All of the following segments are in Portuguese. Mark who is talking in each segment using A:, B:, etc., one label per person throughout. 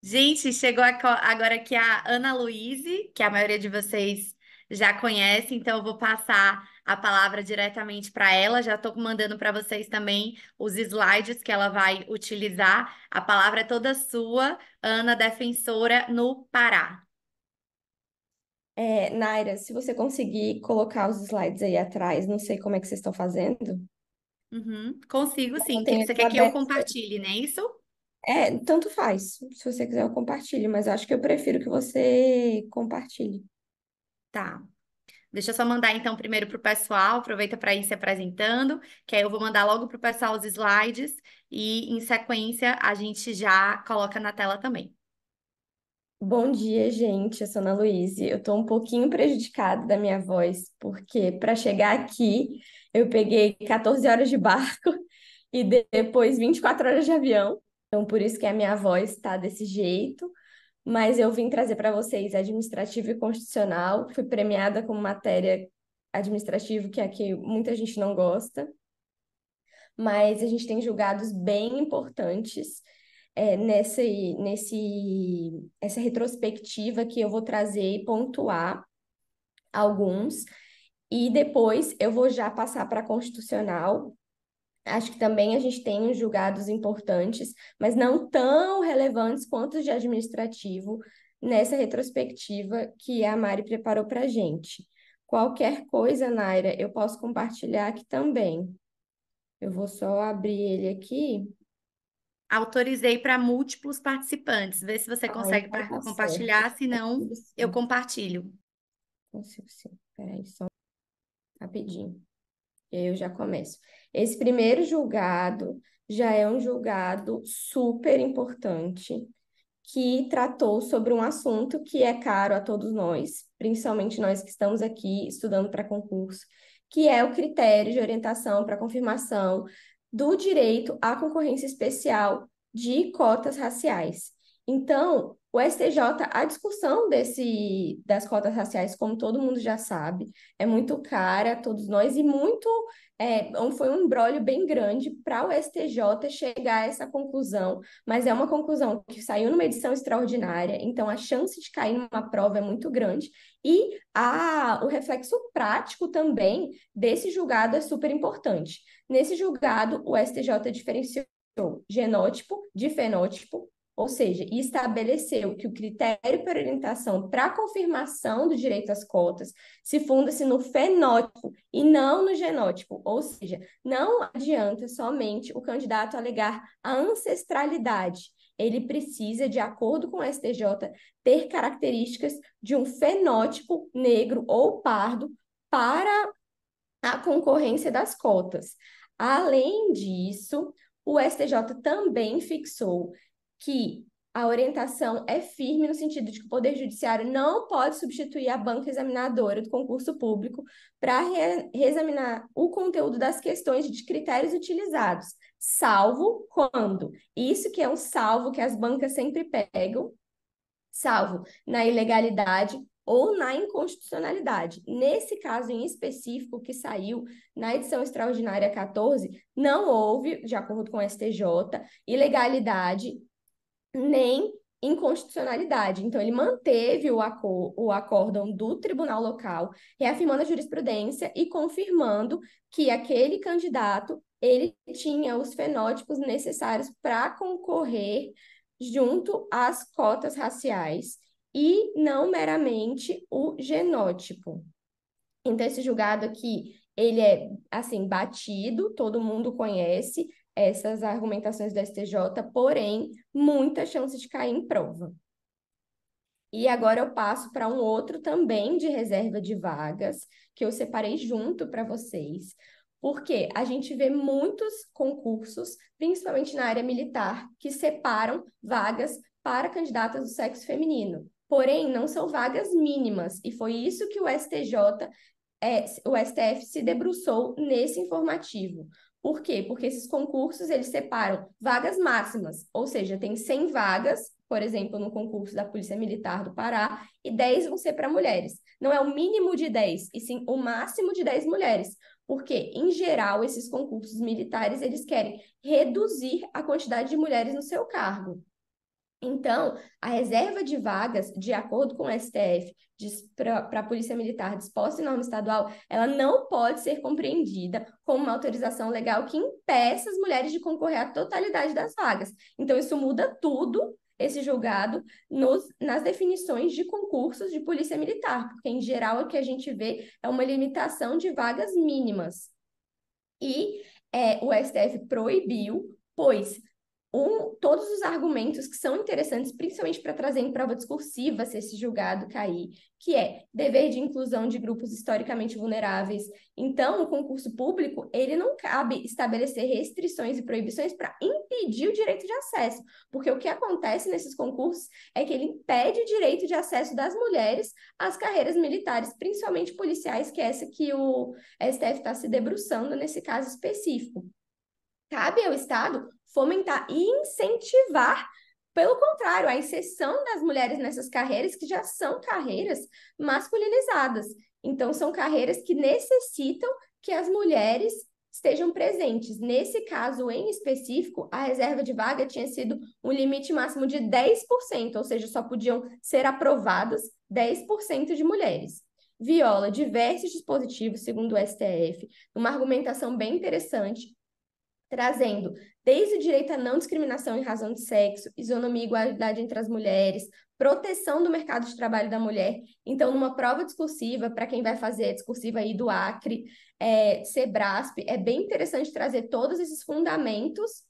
A: Gente, chegou agora aqui a Ana Luíse, que a maioria de vocês já conhece, então eu vou passar a palavra diretamente para ela. Já estou mandando para vocês também os slides que ela vai utilizar. A palavra é toda sua, Ana, defensora no Pará.
B: Naira, se você conseguir colocar os slides aí atrás, não sei como é que vocês estão fazendo.
A: Uhum, consigo
B: Eu
A: sim.
B: tenho
A: Você
B: aqui
A: quer que eu
B: aberto.
A: compartilhe, não é isso?
B: Tanto faz. Se você quiser, eu compartilho, mas acho que eu prefiro que você compartilhe.
A: Tá. Deixa eu só mandar então primeiro para o pessoal, aproveita para ir se apresentando, que aí eu vou mandar logo para o pessoal os slides e em sequência a gente já coloca na tela também.
B: Bom dia, gente. Eu sou Ana Luíse. Eu tô um pouquinho prejudicada da minha voz, porque para chegar aqui eu peguei 14 horas de barco e depois 24 horas de avião. Então, por isso que a minha voz está desse jeito. Mas eu vim trazer para vocês administrativo e constitucional. Fui premiada com matéria administrativo, que é a que muita gente não gosta, mas a gente tem julgados bem importantes essa retrospectiva que eu vou trazer e pontuar alguns, e depois eu vou já passar para a constitucional. Acho que também a gente tem uns julgados importantes, mas não tão relevantes quanto os de administrativo nessa retrospectiva que a Mari preparou para a gente. Qualquer coisa, Naira, eu posso compartilhar aqui também. Eu vou só abrir ele aqui.
A: Autorizei para múltiplos participantes. Vê se você
B: Ah,
A: consegue
B: então tá certo.
A: compartilhar, se não,
B: Consigo
A: eu
B: sim.
A: compartilho.
B: Consigo sim. Peraí, só rapidinho. E aí eu já começo. Esse primeiro julgado já é um julgado super importante que tratou sobre um assunto que é caro a todos nós, principalmente nós que estamos aqui estudando para concurso, que é o critério de orientação para confirmação do direito à concorrência especial de cotas raciais. Então, o STJ, a discussão das cotas raciais, como todo mundo já sabe, é muito cara a todos nós e foi um imbróglio bem grande para o STJ chegar a essa conclusão, mas é uma conclusão que saiu numa edição extraordinária, então a chance de cair numa prova é muito grande, e o reflexo prático também desse julgado é super importante. Nesse julgado, o STJ diferenciou genótipo de fenótipo, ou seja, e estabeleceu que o critério para orientação para a confirmação do direito às cotas se funda-se no fenótipo e não no genótipo, ou seja, não adianta somente o candidato alegar a ancestralidade. Ele precisa, de acordo com o STJ, ter características de um fenótipo negro ou pardo para a concorrência das cotas. Além disso, o STJ também fixou que a orientação é firme no sentido de que o Poder Judiciário não pode substituir a banca examinadora do concurso público para reexaminar o conteúdo das questões de critérios utilizados, salvo quando, isso que é um salvo que as bancas sempre pegam, salvo na ilegalidade ou na inconstitucionalidade. Nesse caso em específico que saiu na edição extraordinária 14, não houve, de acordo com o STJ, ilegalidade nem inconstitucionalidade. Então, ele manteve o acórdão do tribunal local, reafirmando a jurisprudência e confirmando que aquele candidato ele tinha os fenótipos necessários para concorrer junto às cotas raciais e não meramente o genótipo. Então, esse julgado aqui, ele é, assim, batido, todo mundo conhece essas argumentações do STJ, porém, muita chance de cair em prova. E agora eu passo para um outro também de reserva de vagas, que eu separei junto para vocês, porque a gente vê muitos concursos, principalmente na área militar, que separam vagas para candidatas do sexo feminino. Porém, não são vagas mínimas, e foi isso que o STF se debruçou nesse informativo. Por quê? Porque esses concursos eles separam vagas máximas, ou seja, tem 100 vagas, por exemplo, no concurso da Polícia Militar do Pará, e 10 vão ser para mulheres. Não é o mínimo de 10, e sim o máximo de 10 mulheres. Porque, em geral, esses concursos militares eles querem reduzir a quantidade de mulheres no seu cargo. Então, a reserva de vagas, de acordo com o STF, para a Polícia Militar disposta em norma estadual, ela não pode ser compreendida como uma autorização legal que impeça as mulheres de concorrer à totalidade das vagas. Então, isso muda tudo, esse julgado, nas definições de concursos de Polícia Militar, porque, em geral, o que a gente vê é uma limitação de vagas mínimas. E o STF proibiu, pois todos os argumentos que são interessantes, principalmente para trazer em prova discursiva, se esse julgado cair, que é dever de inclusão de grupos historicamente vulneráveis. Então, o concurso público, ele não cabe estabelecer restrições e proibições para impedir o direito de acesso, porque o que acontece nesses concursos é que ele impede o direito de acesso das mulheres às carreiras militares, principalmente policiais, que é essa que o STF está se debruçando nesse caso específico. Cabe ao Estado fomentar e incentivar, pelo contrário, a inserção das mulheres nessas carreiras que já são carreiras masculinizadas. Então, são carreiras que necessitam que as mulheres estejam presentes. Nesse caso em específico, a reserva de vaga tinha sido um limite máximo de 10%, ou seja, só podiam ser aprovadas 10% de mulheres. Viola diversos dispositivos, segundo o STF, uma argumentação bem interessante, trazendo desde o direito à não discriminação em razão de sexo, isonomia e igualdade entre as mulheres, proteção do mercado de trabalho da mulher. Então, numa prova discursiva, para quem vai fazer a discursiva aí do Acre, Sebrasp, é bem interessante trazer todos esses fundamentos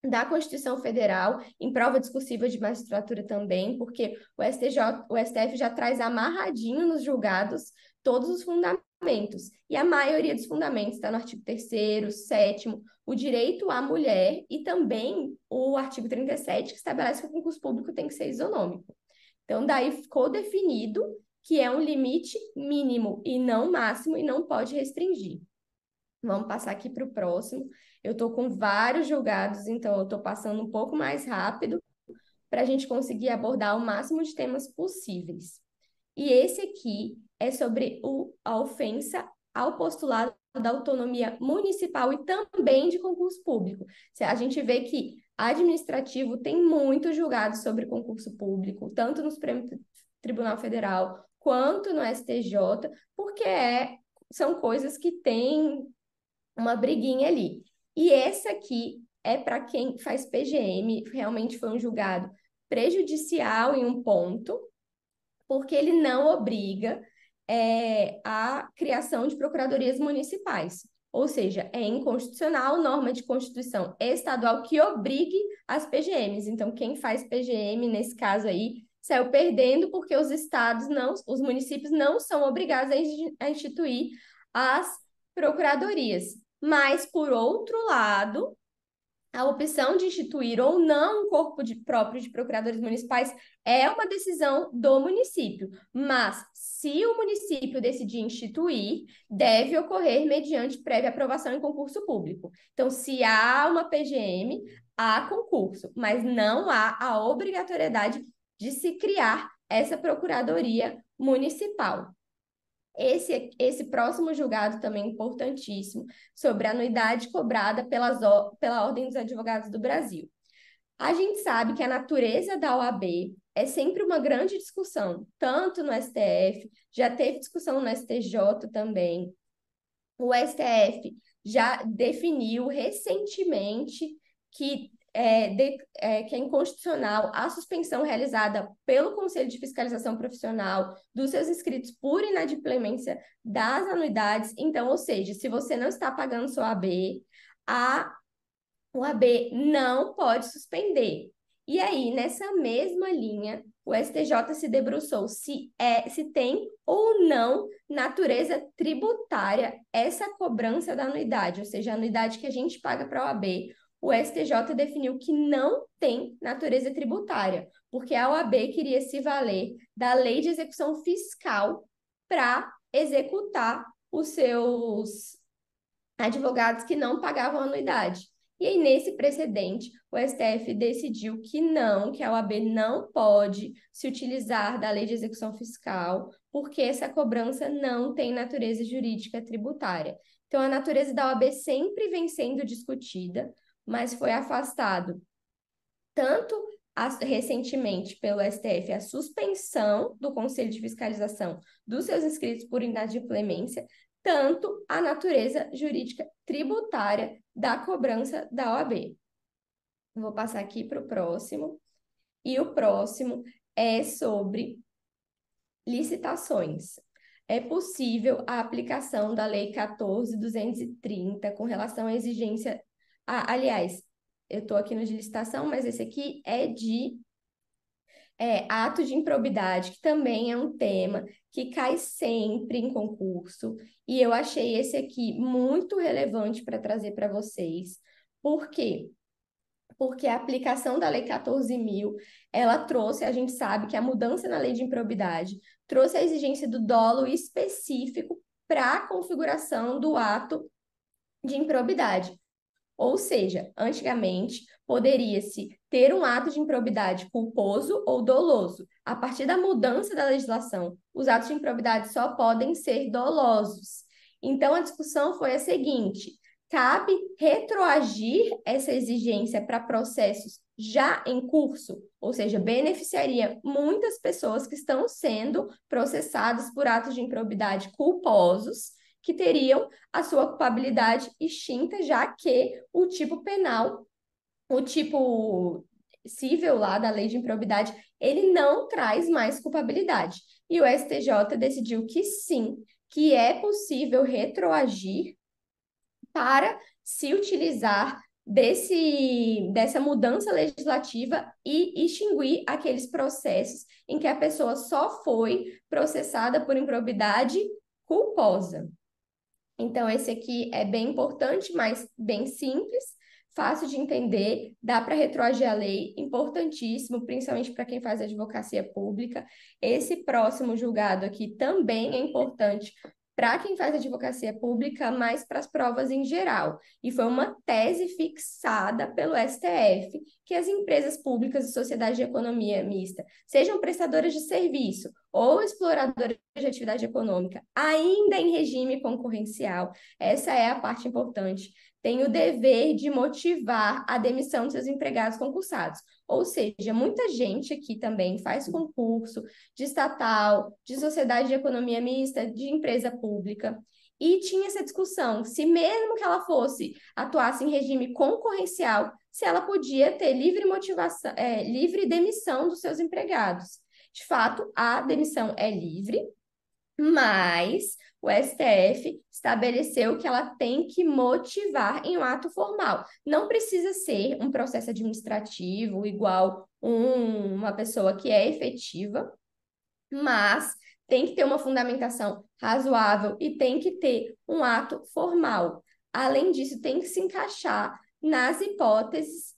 B: da Constituição Federal, em prova discursiva de magistratura também, porque o STF já traz amarradinho nos julgados todos os fundamentos. E a maioria dos fundamentos está no artigo 3º, 7º, o direito à mulher e também o artigo 37, que estabelece que o concurso público tem que ser isonômico. Então, daí ficou definido que é um limite mínimo e não máximo e não pode restringir. Vamos passar aqui para o próximo. Eu estou com vários julgados, então eu estou passando um pouco mais rápido para a gente conseguir abordar o máximo de temas possíveis. E esse aqui é sobre a ofensa ao postulado da autonomia municipal e também de concurso público. A gente vê que administrativo tem muitos julgados sobre concurso público, tanto no Supremo Tribunal Federal quanto no STJ, porque são coisas que têm uma briguinha ali. E esse aqui é para quem faz PGM, realmente foi um julgado prejudicial em um ponto, porque ele não obriga a criação de procuradorias municipais. Ou seja, é inconstitucional norma de Constituição estadual que obrigue as PGMs. Então, quem faz PGM, nesse caso aí, saiu perdendo porque os municípios não são obrigados a instituir as procuradorias. Mas, por outro lado, a opção de instituir ou não um corpo próprio de procuradores municipais é uma decisão do município, mas se o município decidir instituir, deve ocorrer mediante prévia aprovação em concurso público. Então, se há uma PGM, há concurso, mas não há a obrigatoriedade de se criar essa procuradoria municipal. Esse próximo julgado também é importantíssimo, sobre a anuidade cobrada pela Ordem dos Advogados do Brasil. A gente sabe que a natureza da OAB é sempre uma grande discussão, tanto no STF, já teve discussão no STJ também. O STF já definiu recentemente que que é inconstitucional a suspensão realizada pelo Conselho de Fiscalização Profissional dos seus inscritos por inadimplência das anuidades. Então, ou seja, se você não está pagando sua AB, o AB não pode suspender. E aí, nessa mesma linha, o STJ se debruçou se tem ou não natureza tributária essa cobrança da anuidade, ou seja, a anuidade que a gente paga para a OAB. O STJ definiu que não tem natureza tributária, porque a OAB queria se valer da lei de execução fiscal para executar os seus advogados que não pagavam anuidade. E aí, nesse precedente, o STF decidiu que a OAB não pode se utilizar da lei de execução fiscal, porque essa cobrança não tem natureza jurídica tributária. Então, a natureza da OAB sempre vem sendo discutida, mas foi afastado tanto recentemente pelo STF a suspensão do Conselho de Fiscalização dos seus inscritos por inadimplência, tanto a natureza jurídica tributária da cobrança da OAB. Vou passar aqui para o próximo. E o próximo é sobre licitações. É possível a aplicação da Lei 14.230 com relação à exigência. Aliás, eu estou aqui no de licitação, mas esse aqui é de ato de improbidade, que também é um tema que cai sempre em concurso. E eu achei esse aqui muito relevante para trazer para vocês. Por quê? Porque a aplicação da Lei 14.000, ela trouxe, a gente sabe que a mudança na lei de improbidade trouxe a exigência do dolo específico para a configuração do ato de improbidade. Ou seja, antigamente poderia-se ter um ato de improbidade culposo ou doloso. A partir da mudança da legislação, os atos de improbidade só podem ser dolosos. Então, a discussão foi a seguinte: cabe retroagir essa exigência para processos já em curso, ou seja, beneficiaria muitas pessoas que estão sendo processadas por atos de improbidade culposos, que teriam a sua culpabilidade extinta, já que o tipo penal, o tipo cível lá da lei de improbidade, ele não traz mais culpabilidade. E o STJ decidiu que sim, que é possível retroagir para se utilizar dessa mudança legislativa e extinguir aqueles processos em que a pessoa só foi processada por improbidade culposa. Então, esse aqui é bem importante, mas bem simples, fácil de entender, dá para retroagir a lei, importantíssimo, principalmente para quem faz advocacia pública. Esse próximo julgado aqui também é importante para quem faz advocacia pública, mas para as provas em geral. E foi uma tese fixada pelo STF que as empresas públicas e sociedades de economia mista, sejam prestadoras de serviço ou exploradoras de atividade econômica, ainda em regime concorrencial, essa é a parte importante, tem o dever de motivar a demissão dos seus empregados concursados. Ou seja, muita gente aqui também faz concurso de estatal, de sociedade de economia mista, de empresa pública, e tinha essa discussão se mesmo que ela atuasse em regime concorrencial, se ela podia ter livre demissão dos seus empregados. De fato, a demissão é livre, mas o STF estabeleceu que ela tem que motivar em um ato formal. Não precisa ser um processo administrativo igual uma pessoa que é efetiva, mas tem que ter uma fundamentação razoável e tem que ter um ato formal. Além disso, tem que se encaixar nas hipóteses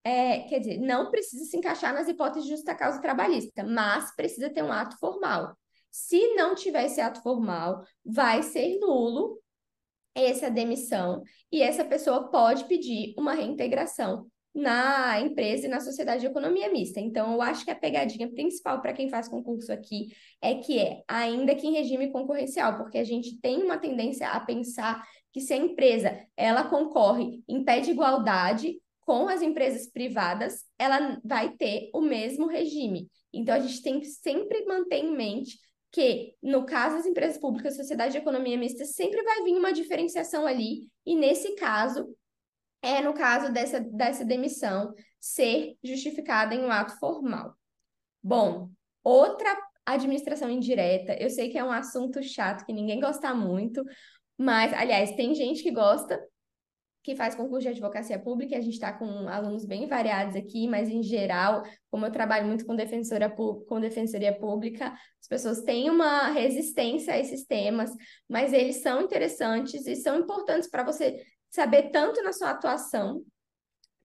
B: quer dizer, não precisa se encaixar nas hipóteses de justa causa trabalhista, mas precisa ter um ato formal. Se não tiver esse ato formal, vai ser nulo essa demissão e essa pessoa pode pedir uma reintegração na empresa e na sociedade de economia mista. Então, eu acho que a pegadinha principal para quem faz concurso aqui ainda que em regime concorrencial, porque a gente tem uma tendência a pensar que se a empresa ela concorre em pé de igualdade com as empresas privadas, ela vai ter o mesmo regime. Então, a gente tem que sempre manter em mente que, no caso das empresas públicas, sociedade de economia mista, sempre vai vir uma diferenciação ali, e nesse caso, no caso dessa demissão, ser justificada em um ato formal. Bom, outra administração indireta, eu sei que é um assunto chato, que ninguém gosta muito, mas, aliás, tem gente que gosta, que faz concurso de advocacia pública, e a gente está com alunos bem variados aqui, mas em geral, como eu trabalho muito com defensoria pública, as pessoas têm uma resistência a esses temas, mas eles são interessantes e são importantes para você saber tanto na sua atuação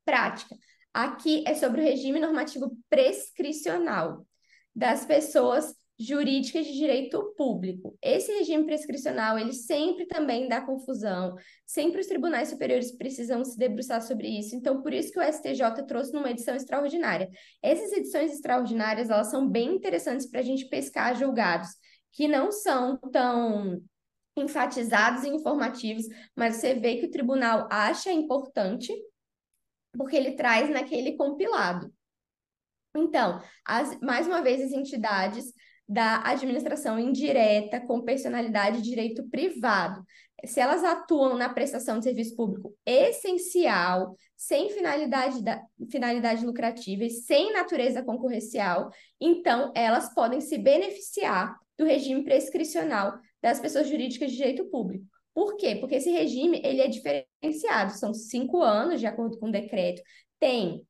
B: prática. Aqui é sobre o regime normativo prescricional das pessoas jurídicas de direito público. Esse regime prescricional, ele sempre também dá confusão, sempre os tribunais superiores precisam se debruçar sobre isso, então por isso que o STJ trouxe numa edição extraordinária. Essas edições extraordinárias, elas são bem interessantes para a gente pescar julgados, que não são tão enfatizados e informativos, mas você vê que o tribunal acha importante, porque ele traz naquele compilado. Então, mais uma vez, as entidades da administração indireta com personalidade de direito privado, se elas atuam na prestação de serviço público essencial, sem finalidade lucrativa e sem natureza concorrencial, então elas podem se beneficiar do regime prescricional das pessoas jurídicas de direito público. Por quê? Porque esse regime ele é diferenciado, são 5 anos, de acordo com o decreto, tem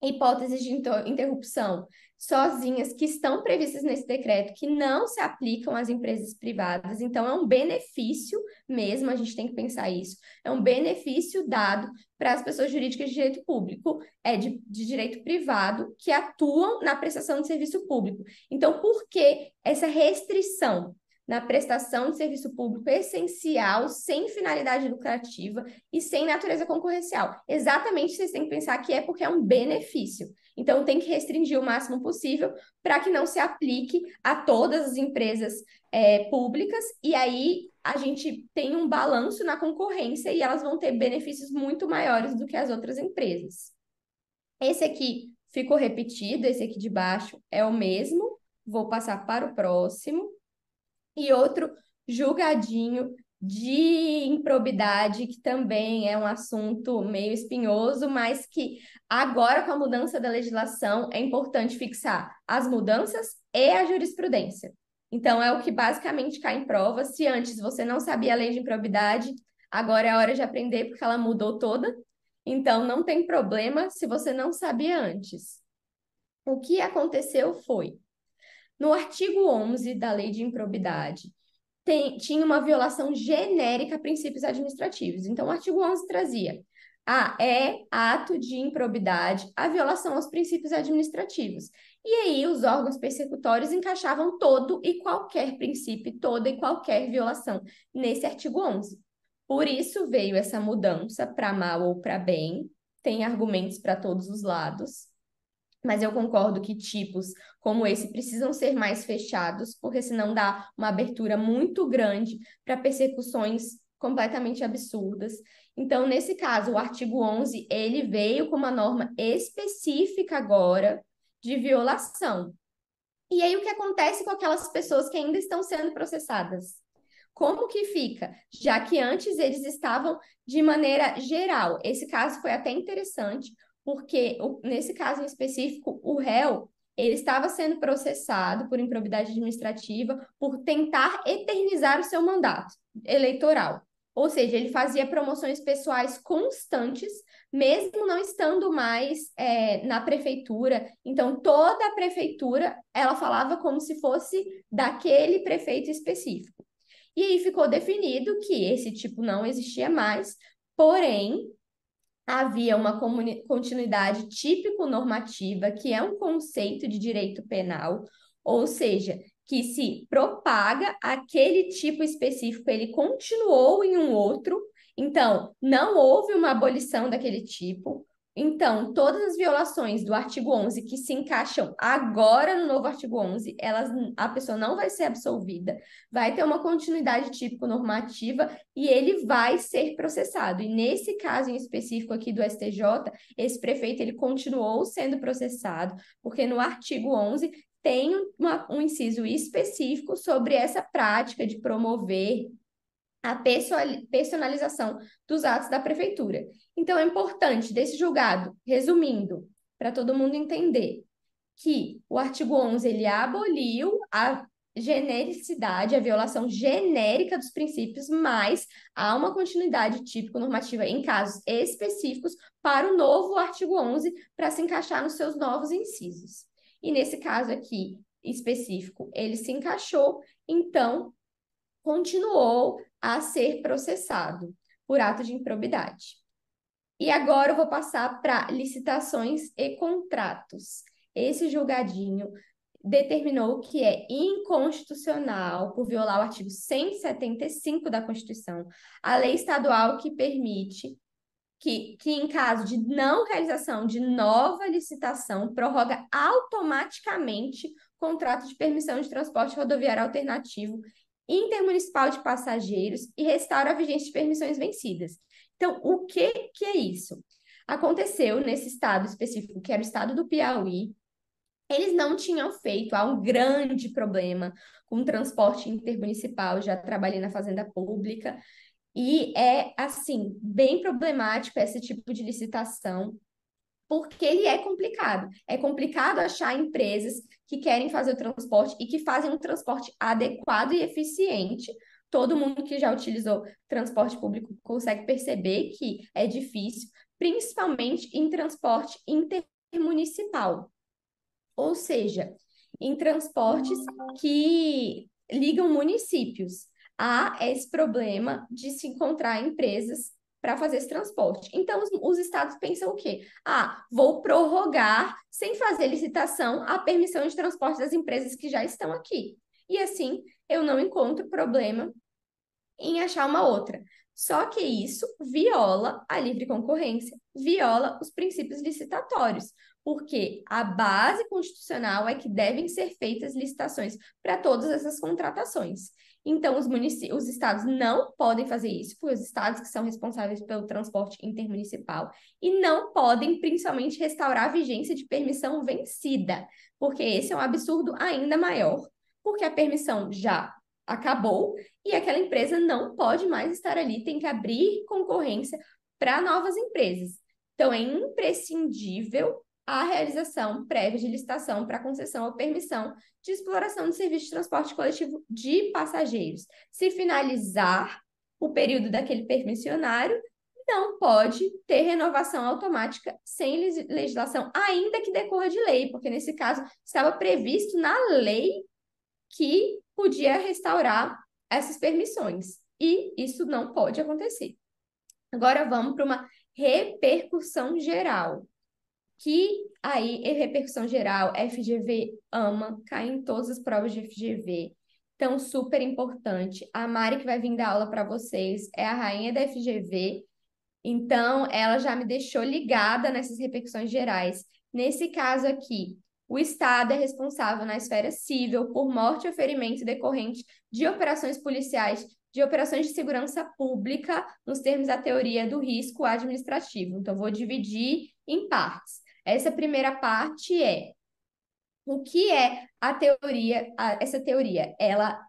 B: hipóteses de interrupção sozinhas que estão previstas nesse decreto, que não se aplicam às empresas privadas. Então, é um benefício mesmo, a gente tem que pensar isso, é um benefício dado para as pessoas jurídicas de direito público, de direito privado, que atuam na prestação de serviço público. Então, por que essa restrição na prestação de serviço público essencial, sem finalidade lucrativa e sem natureza concorrencial? Exatamente, vocês têm que pensar que é porque é um benefício. Então, tem que restringir o máximo possível para que não se aplique a todas as empresas públicas, e aí a gente tem um balanço na concorrência e elas vão ter benefícios muito maiores do que as outras empresas. Esse aqui ficou repetido, esse aqui de baixo é o mesmo. Vou passar para o próximo. E outro julgadinho de improbidade, que também é um assunto meio espinhoso, mas que agora, com a mudança da legislação, é importante fixar as mudanças e a jurisprudência. Então, é o que basicamente cai em prova. Se antes você não sabia a lei de improbidade, agora é a hora de aprender, porque ela mudou toda. Então, não tem problema se você não sabia antes. O que aconteceu foi, no artigo 11 da lei de improbidade, tinha uma violação genérica a princípios administrativos. Então, o artigo 11 trazia: é ato de improbidade a violação aos princípios administrativos. E aí, os órgãos persecutórios encaixavam todo e qualquer princípio, toda e qualquer violação nesse artigo 11. Por isso veio essa mudança para mal ou para bem, tem argumentos para todos os lados. Mas eu concordo que tipos como esse precisam ser mais fechados, porque senão dá uma abertura muito grande para persecuções completamente absurdas. Então, nesse caso, o artigo 11, ele veio com uma norma específica agora de violação. E aí, o que acontece com aquelas pessoas que ainda estão sendo processadas? Como que fica? Já que antes eles estavam de maneira geral. Esse caso foi até interessante, porque nesse caso em específico, o réu ele estava sendo processado por improbidade administrativa por tentar eternizar o seu mandato eleitoral. Ou seja, ele fazia promoções pessoais constantes, mesmo não estando mais na prefeitura. Então, toda a prefeitura, ela falava como se fosse daquele prefeito específico. E aí ficou definido que esse tipo não existia mais, porém, havia uma continuidade típico-normativa, que é um conceito de direito penal, ou seja, que se propaga aquele tipo específico, ele continuou em um outro, então não houve uma abolição daquele tipo. Então, todas as violações do artigo 11 que se encaixam agora no novo artigo 11, a pessoa não vai ser absolvida, vai ter uma continuidade típico-normativa e ele vai ser processado. E nesse caso em específico aqui do STJ, esse prefeito ele continuou sendo processado, porque no artigo 11 tem um inciso específico sobre essa prática de promover a personalização dos atos da prefeitura. Então, é importante desse julgado, resumindo, para todo mundo entender, que o artigo 11 ele aboliu a genericidade, a violação genérica dos princípios, mas há uma continuidade típico-normativa em casos específicos para o novo artigo 11 para se encaixar nos seus novos incisos. E nesse caso aqui específico, ele se encaixou, então continuou a ser processado por ato de improbidade. E agora eu vou passar para licitações e contratos. Esse julgadinho determinou que é inconstitucional por violar o artigo 175 da Constituição, a lei estadual que permite que em caso de não realização de nova licitação, prorroga automaticamente contrato de permissão de transporte rodoviário alternativo intermunicipal de passageiros e restaura a vigência de permissões vencidas. Então, o que é isso? Aconteceu nesse estado específico, que era o estado do Piauí, Eles não tinham feito, há um grande problema com o transporte intermunicipal, já trabalhei na fazenda pública, e é, assim, bem problemático esse tipo de licitação, porque ele é complicado. É complicado achar empresas que querem fazer o transporte e que fazem um transporte adequado e eficiente. Todo mundo que já utilizou transporte público consegue perceber que é difícil, principalmente em transporte intermunicipal, ou seja, em transportes que ligam municípios. Há esse problema de se encontrar empresas para fazer esse transporte. Então, os estados pensam o quê? Ah, vou prorrogar, sem fazer licitação, a permissão de transporte das empresas que já estão aqui. E assim, eu não encontro problema em achar uma outra. Só que isso viola a livre concorrência, viola os princípios licitatórios, porque a base constitucional é que devem ser feitas licitações para todas essas contratações. Então, os estados não podem fazer isso, porque os estados que são responsáveis pelo transporte intermunicipal, e não podem, principalmente, restaurar a vigência de permissão vencida, porque esse é um absurdo ainda maior, porque a permissão já acabou e aquela empresa não pode mais estar ali, tem que abrir concorrência para novas empresas. Então, é imprescindível a realização prévia de licitação para concessão ou permissão de exploração de serviço de transporte coletivo de passageiros. Se finalizar o período daquele permissionário, não pode ter renovação automática sem legislação, ainda que decorra de lei, porque nesse caso estava previsto na lei que podia restaurar essas permissões. E isso não pode acontecer. Agora vamos para uma repercussão geral. Que aí, repercussão geral, FGV ama, cai em todas as provas de FGV. Então, super importante. A Mari, que vai vir dar aula para vocês, é a rainha da FGV. Então, ela já me deixou ligada nessas repercussões gerais. Nesse caso aqui, o Estado é responsável na esfera civil por morte ou ferimento decorrente de operações policiais, de operações de segurança pública, nos termos da teoria do risco administrativo. Então, vou dividir em partes. Essa primeira parte é o que é a teoria, essa teoria? Ela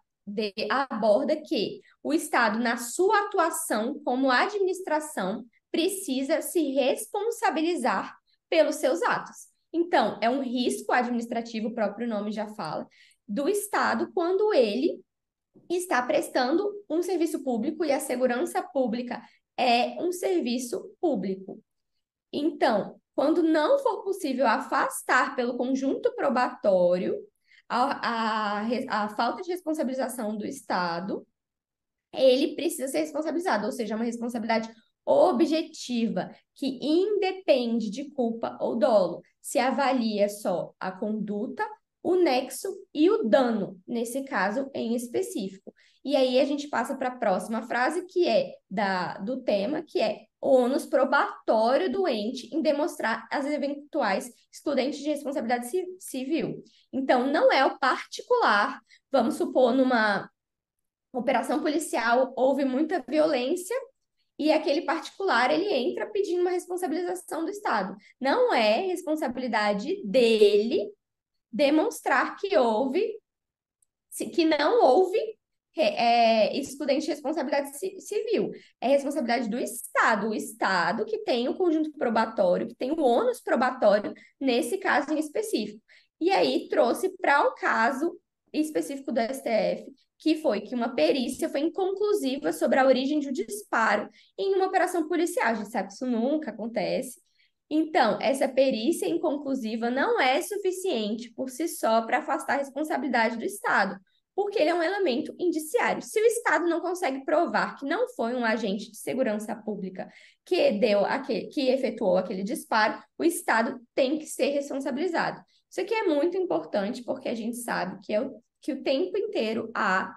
B: aborda que o Estado, na sua atuação como administração, precisa se responsabilizar pelos seus atos. Então, é um risco administrativo, o próprio nome já fala, do Estado quando ele está prestando um serviço público e a segurança pública é um serviço público. Então, quando não for possível afastar pelo conjunto probatório a falta de responsabilização do Estado, ele precisa ser responsabilizado, ou seja, uma responsabilidade objetiva, que independe de culpa ou dolo. Se avalia só a conduta, o nexo e o dano, nesse caso em específico. E aí a gente passa para a próxima frase, que é do tema, que é ônus probatório do ente em demonstrar as eventuais excludentes de responsabilidade civil. Então, não é o particular, vamos supor, numa operação policial houve muita violência e aquele particular ele entra pedindo uma responsabilização do Estado. Não é responsabilidade dele demonstrar que não houve excludente de responsabilidade civil. É responsabilidade do Estado, o Estado que tem o conjunto probatório, que tem o ônus probatório nesse caso em específico. E aí trouxe para o caso específico do STF, que foi que uma perícia foi inconclusiva sobre a origem de um disparo em uma operação policial. A gente sabe que isso nunca acontece. Então, essa perícia inconclusiva não é suficiente por si só para afastar a responsabilidade do Estado, porque ele é um elemento indiciário. Se o Estado não consegue provar que não foi um agente de segurança pública que efetuou aquele disparo, o Estado tem que ser responsabilizado. Isso aqui é muito importante porque a gente sabe que o tempo inteiro há,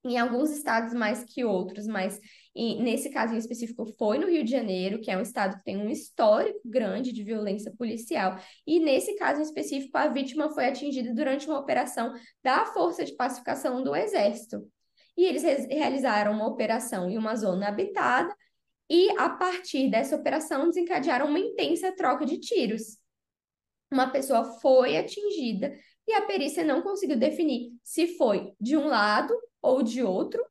B: em alguns estados mais que outros, mas nesse caso em específico foi no Rio de Janeiro, que é um estado que tem um histórico grande de violência policial, e nesse caso em específico a vítima foi atingida durante uma operação da Força de Pacificação do Exército. E eles realizaram uma operação em uma zona habitada, e a partir dessa operação desencadearam uma intensa troca de tiros. uma pessoa foi atingida e a perícia não conseguiu definir se foi de um lado ou de outro,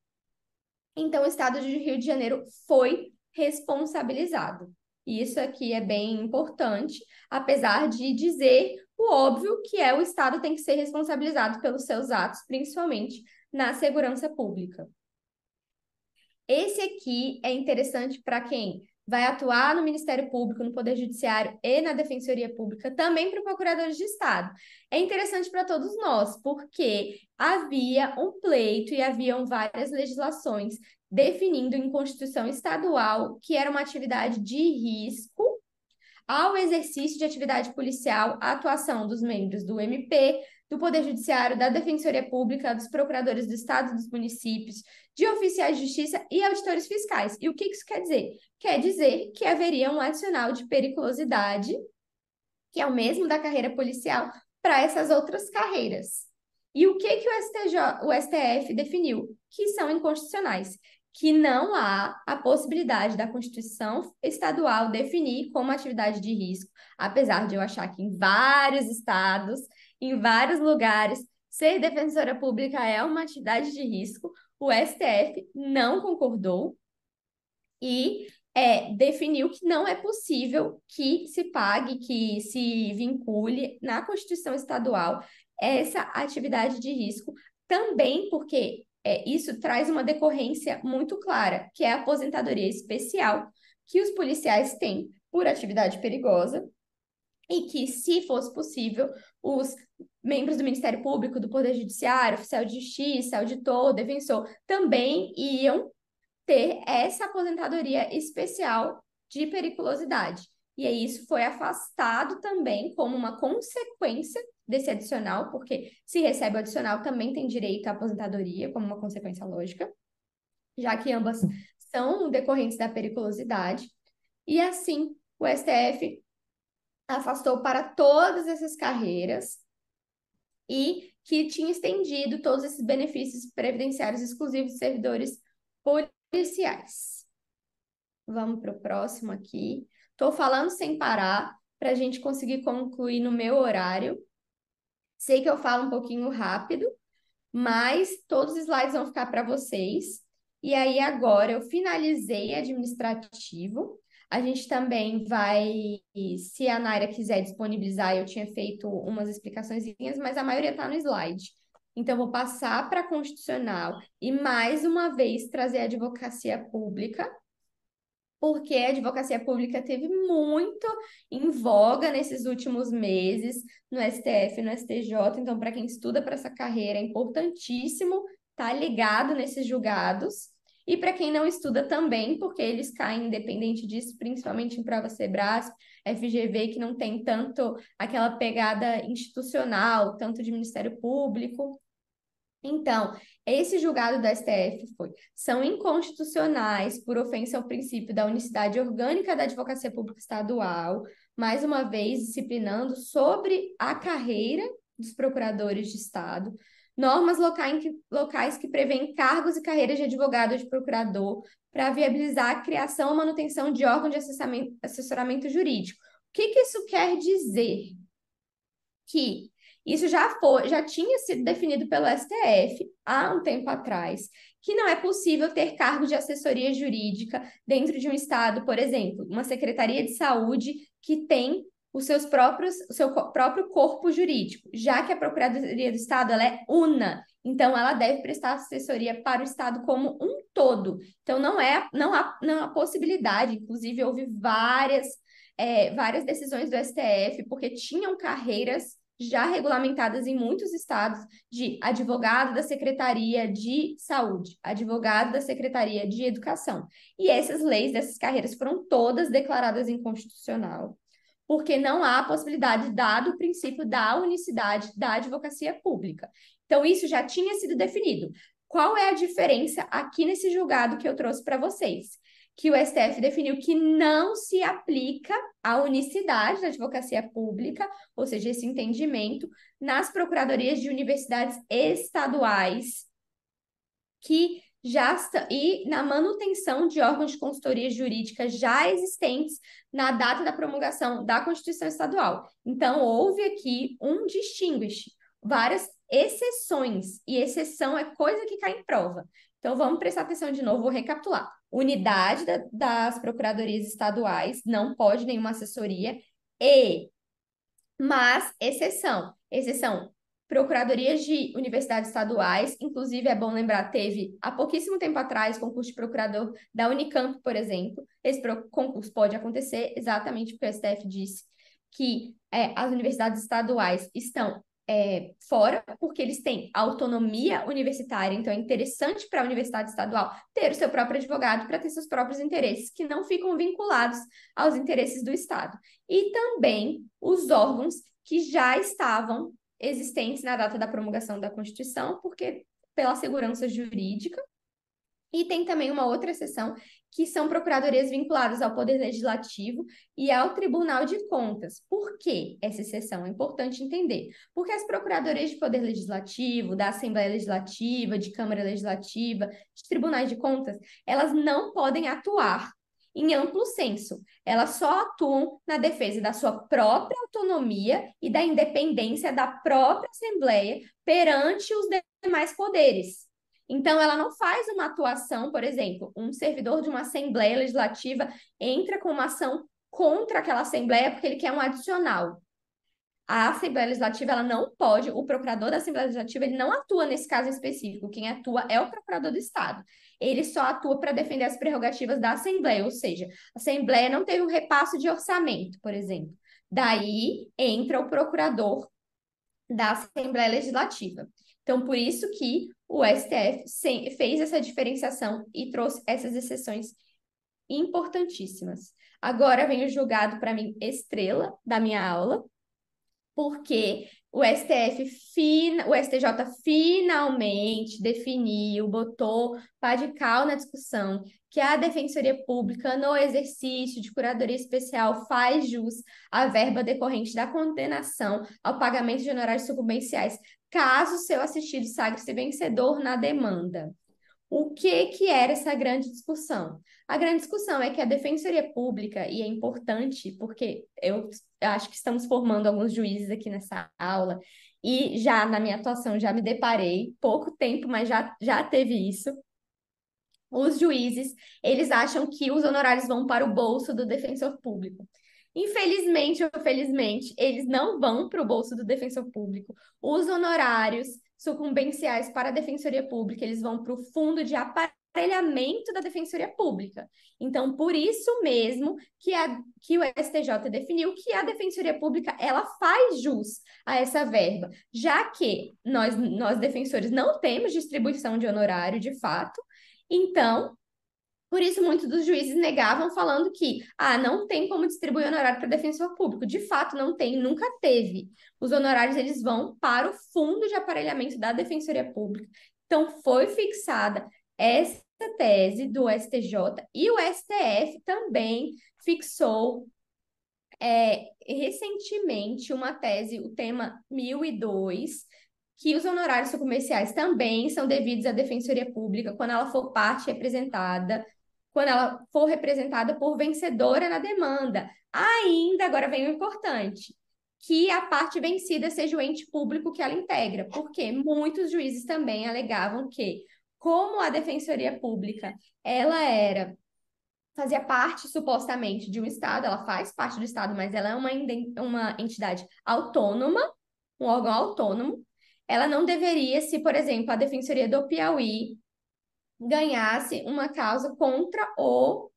B: então o Estado de Rio de Janeiro foi responsabilizado. E isso aqui é bem importante, apesar de dizer o óbvio que é o Estado tem que ser responsabilizado pelos seus atos, principalmente na segurança pública. Esse aqui é interessante para quem vai atuar no Ministério Público, no Poder Judiciário e na Defensoria Pública, também para procuradores de Estado. É interessante para todos nós, porque havia um pleito e haviam várias legislações definindo em Constituição Estadual que era uma atividade de risco ao exercício de atividade policial, a atuação dos membros do MP, do Poder Judiciário, da Defensoria Pública, dos procuradores do Estado, dos municípios, de oficiais de justiça e auditores fiscais. E o que isso quer dizer? Quer dizer que haveria um adicional de periculosidade, que é o mesmo da carreira policial, para essas outras carreiras. E o que o STF definiu? Que são inconstitucionais, que não há a possibilidade da Constituição Estadual definir como atividade de risco, apesar de eu achar que em vários estados, em vários lugares, ser defensora pública é uma atividade de risco, o STF não concordou e definiu que não é possível que se pague, que se vincule na Constituição Estadual essa atividade de risco, também porque isso traz uma decorrência muito clara, que é a aposentadoria especial que os policiais têm por atividade perigosa, e que, se fosse possível, os membros do Ministério Público, do Poder Judiciário, oficial de justiça, auditor, defensor, também iam ter essa aposentadoria especial de periculosidade. E aí isso foi afastado também como uma consequência desse adicional, porque se recebe o adicional também tem direito à aposentadoria como uma consequência lógica, já que ambas são decorrentes da periculosidade. E assim, o STF afastou para todas essas carreiras e que tinha estendido todos esses benefícios previdenciários exclusivos de servidores policiais. Vamos para o próximo aqui. Estou falando sem parar para a gente conseguir concluir no meu horário. Sei que eu falo um pouquinho rápido, mas todos os slides vão ficar para vocês. E aí, agora eu finalizei administrativo. A gente também vai, se a Naira quiser disponibilizar, eu tinha feito umas explicaçõezinhas, mas a maioria está no slide. Então, vou passar para a constitucional e, mais uma vez, trazer a advocacia pública, porque a advocacia pública teve muito em voga nesses últimos meses no STF, no STJ. Então, para quem estuda para essa carreira, é importantíssimo estar ligado nesses julgados. E para quem não estuda também, porque eles caem independente disso, principalmente em prova Sebrasp, FGV, que não tem tanto aquela pegada institucional, tanto de Ministério Público. Então, esse julgado do STF são inconstitucionais por ofensa ao princípio da unicidade orgânica da advocacia pública estadual, mais uma vez disciplinando sobre a carreira dos procuradores de Estado, normas locais que prevêem cargos e carreiras de advogado ou de procurador para viabilizar a criação ou manutenção de órgão de assessoramento jurídico. O que isso quer dizer? Que isso já tinha sido definido pelo STF há um tempo atrás, que não é possível ter cargo de assessoria jurídica dentro de um estado, por exemplo, uma secretaria de saúde que tem o seu próprio corpo jurídico, já que a Procuradoria do Estado ela é una, então ela deve prestar assessoria para o Estado como um todo. Então não há possibilidade, inclusive houve várias decisões do STF, porque tinham carreiras já regulamentadas em muitos estados de advogado da Secretaria de Saúde, advogado da Secretaria de Educação. E essas leis dessas carreiras foram todas declaradas inconstitucional, porque não há possibilidade, dado o princípio da unicidade da advocacia pública. Então, isso já tinha sido definido. Qual é a diferença aqui nesse julgado que eu trouxe para vocês? Que o STF definiu que não se aplica a unicidade da advocacia pública, ou seja, esse entendimento, nas procuradorias de universidades estaduais, que e na manutenção de órgãos de consultoria jurídica já existentes na data da promulgação da Constituição Estadual. Então, houve aqui um distinguish, várias exceções, e exceção é coisa que cai em prova. Então, vamos prestar atenção de novo, vou recapitular. Unidade das procuradorias estaduais, não pode nenhuma assessoria, mas exceção, procuradorias de universidades estaduais, inclusive é bom lembrar, teve há pouquíssimo tempo atrás concurso de procurador da Unicamp, por exemplo. Esse concurso pode acontecer exatamente porque o STF disse que as universidades estaduais estão fora, porque eles têm autonomia universitária, então é interessante para a universidade estadual ter o seu próprio advogado para ter seus próprios interesses, que não ficam vinculados aos interesses do Estado. E também os órgãos que já estavam existentes na data da promulgação da Constituição, porque pela segurança jurídica. E tem também uma outra exceção, que são procuradorias vinculadas ao Poder Legislativo e ao Tribunal de Contas. Por que essa exceção? É importante entender. Porque as procuradorias de Poder Legislativo, da Assembleia Legislativa, de Câmara Legislativa, de Tribunais de Contas, elas não podem atuar em amplo senso. Elas só atuam na defesa da sua própria autonomia e da independência da própria Assembleia perante os demais poderes. Então, ela não faz uma atuação, por exemplo, um servidor de uma Assembleia Legislativa entra com uma ação contra aquela Assembleia porque ele quer um adicional. A Assembleia Legislativa, ela não pode, o procurador da Assembleia Legislativa, ele não atua nesse caso específico, quem atua é o procurador do Estado. Ele só atua para defender as prerrogativas da Assembleia, ou seja, a Assembleia não teve um repasse de orçamento, por exemplo. Daí entra o procurador da Assembleia Legislativa. Então, por isso que o STF fez essa diferenciação e trouxe essas exceções importantíssimas. Agora vem o julgado, para mim, estrela da minha aula, porque o STJ finalmente definiu, botou pá de cal na discussão, que a Defensoria Pública, no exercício de curadoria especial, faz jus à verba decorrente da condenação ao pagamento de honorários sucumbenciais, caso seu assistido sagre-se vencedor na demanda. O que era essa grande discussão? A grande discussão é que a Defensoria Pública, e é importante porque eu acho que estamos formando alguns juízes aqui nessa aula, e já na minha atuação já me deparei, pouco tempo, mas já teve isso. Os juízes, eles acham que os honorários vão para o bolso do defensor público. Infelizmente ou felizmente, eles não vão para o bolso do defensor público. Os honorários sucumbenciais para a Defensoria Pública, eles vão para o fundo de aparelhamento da Defensoria Pública. Então, por isso mesmo que o STJ definiu que a Defensoria Pública, ela faz jus a essa verba, já que nós defensores não temos distribuição de honorário, de fato. Então, por isso muitos dos juízes negavam, falando que não tem como distribuir honorário para defensor público. De fato, não tem, nunca teve. Os honorários eles vão para o fundo de aparelhamento da Defensoria Pública. Então, foi fixada essa tese do STJ e o STF também fixou recentemente uma tese, o tema 1002, que os honorários sucumbenciais também são devidos à Defensoria Pública quando ela for parte representada, quando ela for representada por vencedora na demanda. Ainda, agora vem o importante, que a parte vencida seja o ente público que ela integra, porque muitos juízes também alegavam que, como a Defensoria Pública, ela fazia parte, supostamente, de um Estado, ela faz parte do Estado, mas ela é uma entidade autônoma, um órgão autônomo, ela não deveria, se, por exemplo, a Defensoria do Piauí ganhasse uma causa contra o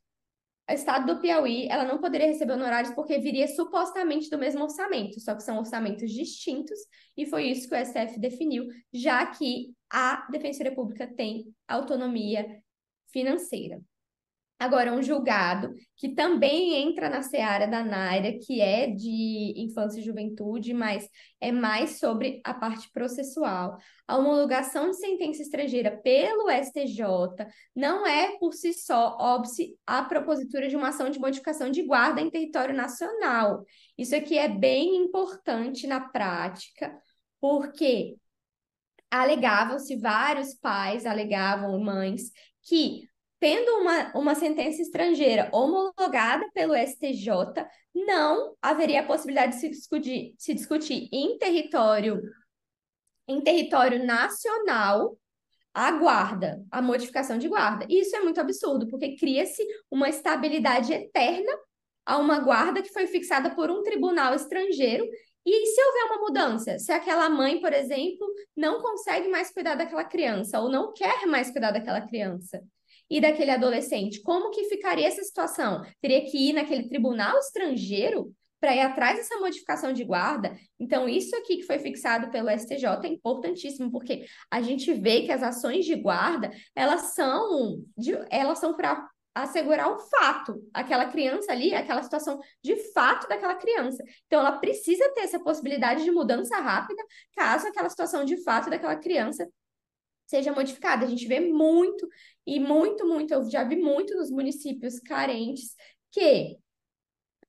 B: Estado do Piauí, ela não poderia receber honorários porque viria supostamente do mesmo orçamento, só que são orçamentos distintos, e foi isso que o STF definiu, já que a Defensoria Pública tem autonomia financeira. Agora, um julgado que também entra na seara da Naira, que é de infância e juventude, mas é mais sobre a parte processual. A homologação de sentença estrangeira pelo STJ não é, por si só, óbice à propositura de uma ação de modificação de guarda em território nacional. Isso aqui é bem importante na prática, porque vários pais alegavam, mães, que, tendo uma sentença estrangeira homologada pelo STJ, não haveria a possibilidade de se discutir em território nacional a guarda, a modificação de guarda. E isso é muito absurdo, porque cria-se uma estabilidade eterna a uma guarda que foi fixada por um tribunal estrangeiro. E se houver uma mudança? Se aquela mãe, por exemplo, não consegue mais cuidar daquela criança ou não quer mais cuidar daquela criança e daquele adolescente, como que ficaria essa situação? Teria que ir naquele tribunal estrangeiro para ir atrás dessa modificação de guarda? Então, isso aqui que foi fixado pelo STJ é importantíssimo, porque a gente vê que as ações de guarda, elas são para assegurar o fato, aquela criança ali, aquela situação de fato daquela criança. Então, ela precisa ter essa possibilidade de mudança rápida, caso aquela situação de fato daquela criança seja modificada. A gente vê muito, e muito, muito, eu já vi muito nos municípios carentes que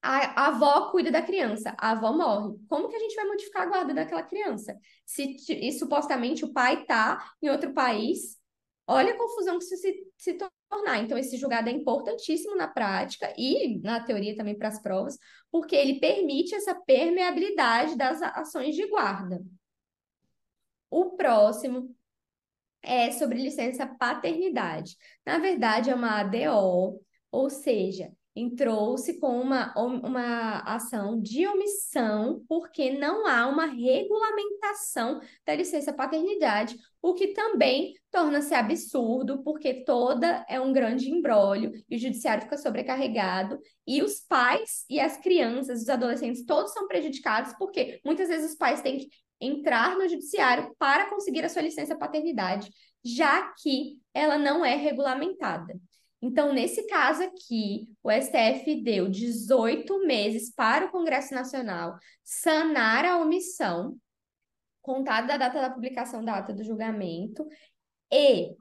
B: a avó cuida da criança, a avó morre. Como que a gente vai modificar a guarda daquela criança? E supostamente o pai está em outro país, olha a confusão que isso se tornar. Então, esse julgado é importantíssimo na prática e na teoria também para as provas, porque ele permite essa permeabilidade das ações de guarda. O próximo é sobre licença paternidade. Na verdade, é uma ADO, ou seja, entrou-se com uma ação de omissão porque não há uma regulamentação da licença paternidade, o que também torna-se absurdo, porque toda é um grande imbróglio e o judiciário fica sobrecarregado e os pais e as crianças, os adolescentes, todos são prejudicados porque muitas vezes os pais têm que entrar no judiciário para conseguir a sua licença paternidade, já que ela não é regulamentada. Então, nesse caso aqui, o STF deu 18 meses para o Congresso Nacional sanar a omissão, contada da data da publicação da ata do julgamento, e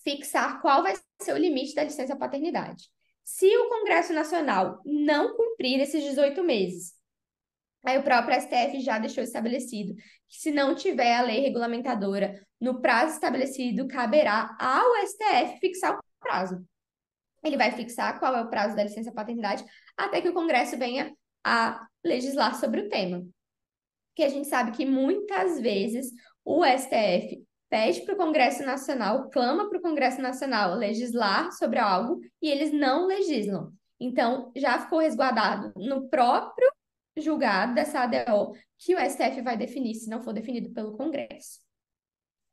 B: fixar qual vai ser o limite da licença paternidade. Se o Congresso Nacional não cumprir esses 18 meses, aí o próprio STF já deixou estabelecido que, se não tiver a lei regulamentadora no prazo estabelecido, caberá ao STF fixar o prazo. Ele vai fixar qual é o prazo da licença paternidade até que o Congresso venha a legislar sobre o tema. Porque a gente sabe que muitas vezes o STF pede para o Congresso Nacional, clama para o Congresso Nacional legislar sobre algo e eles não legislam. Então, já ficou resguardado no próprio julgado dessa ADO que o STF vai definir, se não for definido pelo Congresso.